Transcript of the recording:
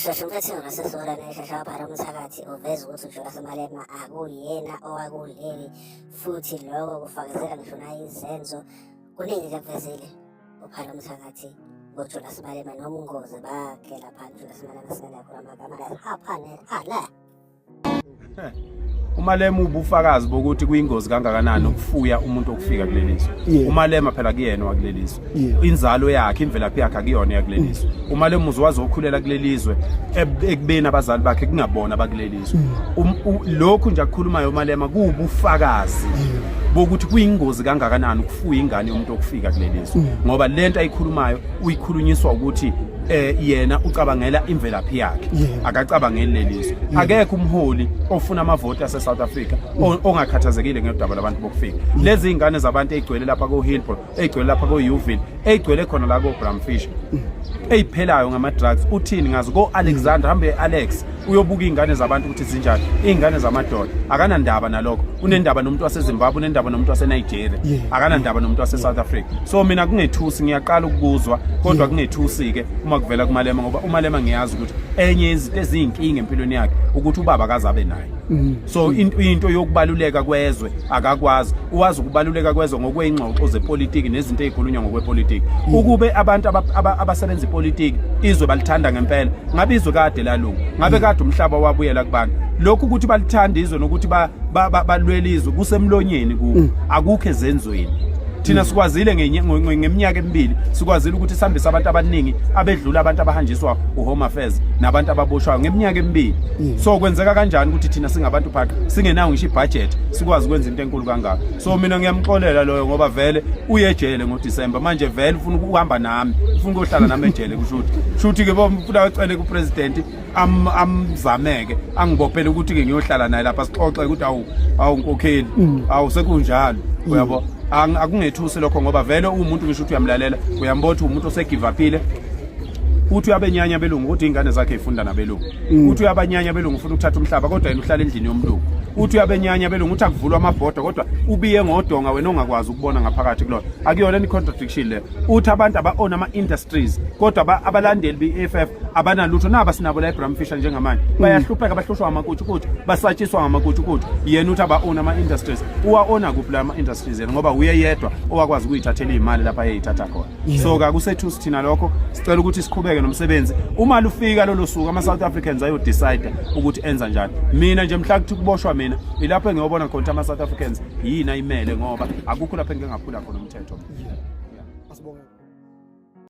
Sheshe ngasesola neshesha phara umthakathi uveza ukuthi uJulius Malema akuyena owakuleli futhi lokho kufakazela ngisho naye izenzo kuningi nje akuvezile uphara umthakathi ngoJulius Malema noma ungozi bakhe lapha uJulius Malema singena khona amagama haphane uMalema ubufakazi bokuthi kuyingozi kangakanani ukufuya umuntu okufika kulelizwe. uMalema phela kuyena wakulelizwe. Inzalo yakhe imvelaphi yakhe akuyona yakulelizwe. uMalema uzwazi ukukhulela kulelizwe ekubeni abazali bakhe kungabona bakulelizwe. Lokhu nje akukhulumayo uMalema kubufakazi bokuthi kuyingozi kangakanani ukufuya ingane yomuntu okufika kulelizwe. Ngoba lento ayikhulumayo uyikhulunyiswa ukuthi yena ucabangela imvelaphi yakhe akacabangeli lelizwe. Akekho umholi ofuna amavoti ase South Africa ongakhathazekile ngodaba labantu bokufika. Lezi ingane zabantu ezigcwele lapha ko Hillbrow, ezigcwele lapha ko Uville, ezigcwele khona la ko Bramfish, eziphelayo ngama drugs. Uthini ngazi ko Alexander hambe Alex uyobuka ingane zabantu ukuthi zinjani. Ingane zamadoda akana ndaba nalokho. Unendaba nomuntu wase Zimbabwe, unendaba nomuntu wase Nigeria, akana ndaba nomuntu wase South Africa. So mina kungethusi ngiyaqala ukubuzwa kodwa kungethusi ke uma kuvela kuMalema ngoba uMalema ngiyazi ukuthi enye izinto eziyinkinga empilweni yakhe ukuthi ubaba akazabe naye. So into yokubaluleka kwezwe akakwazi. Uwazi ukubaluleka kwezwe ngokwengxoxo zepolitiki nezinto ezikhulunywa ngokwepolitiki. Ukube abantu abasebenza ipolitiki izwe balithanda ngempela ngabe izwe kade lalungu, ngabe kade umhlaba wabuyela kubantu. Lokhu ukuthi balithanda izwe nokuthi balwela izwe kusemlonyeni kuwo, akukho ezenzweni. Thina sikwazile ngeminyaka emibili sikwazile ukuthi sihambise abantu abaningi abedlula abantu abahanjiswa uHome Affairs nabantu ababoshwayo ngeminyaka emibili. So kwenzeka kanjani ukuthi thina singabantu phaka singenayo ngisho ibudget sikwazi ukwenza into enkulu kangaka? So mina ngiyamxolela loyo ngoba vele uye ejele ngoDisemba manje vele ufuna ukuhamba nami, ufuna ukuhlala nami ejele kushuthi ke bomfuna ucele kupresident amzameke angibophele ukuthi ke ngiyohlala naye lapha sixoxe ukuthi awunkokheli awusekunjalo uyabo. Akungethusi lokho ngoba vele umuntu ngisho ukuthi uyamlalela uyambotha umuntu osegive upile. Uthi uyabenyanya belungu ukuthi ingane zakhe ifunda nabelungu. Uthi uyabanyanya belungu ufuna ukuthatha umhlaba kodwa yena uhlala endlini yomlungu. Uthi uyabenyanya belungu uthi akuvulwa amabhoda kodwa ubiye ngodonga wena ongakwazi ukubona ngaphakathi kulona. Akuyona ni contradiction le. Uthi abantu aba-own ama-industries kodwa abalandeli be-EFF abanalutho naba sinabo la eBramfish njengamanje bayahlupheka bahlushwa ngamakutshukutshu basatshiswa ngamakutshukutshu. Yena uthi aba-own ama-industries uwa-ona kuphi la ama-industries yena ngoba uye yedwa owakwazi ukuyithathela imali lapha ayeyithatha khona. So kakusethusi thina lokho sicela ukuthi siqhubeke nomsebenzi. Uma lufika lolo suku ama-South Africans ayodecide ukuthi enza njani. Mina nje mhla kuthi kuboshwa mina ilapho engiyobona khona ama-South Africans yini ayimele ngoba akukho lapho engeke ngaphula khona umthetho.